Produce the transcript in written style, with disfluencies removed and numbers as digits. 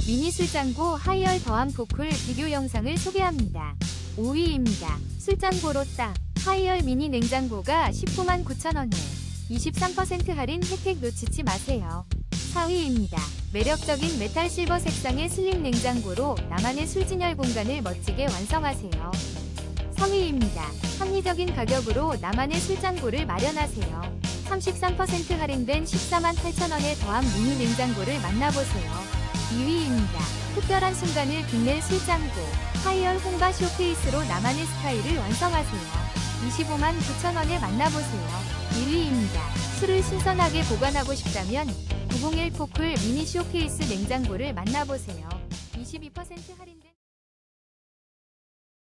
미니 술장고 하이얼 더한 포쿨 비교 영상을 소개합니다. 5위입니다. 술장고로 따 하이얼 미니 냉장고가 199,000원에 23% 할인 혜택 놓치지 마세요. 4위입니다. 매력적인 메탈 실버 색상의 슬림 냉장고로 나만의 술진열 공간을 멋지게 완성하세요. 3위입니다. 합리적인 가격으로 나만의 술장고를 마련하세요. 33% 할인된 148,000원의 더한 미니 냉장고를 만나보세요. 2위입니다. 특별한 순간을 빛낼 술장고 하이얼 홍바 쇼케이스로 나만의 스타일을 완성하세요. 259,000원에 만나보세요. 1위입니다. 술을 신선하게 보관하고 싶다면 901 포쿨 미니 쇼케이스 냉장고를 만나보세요. 22% 할인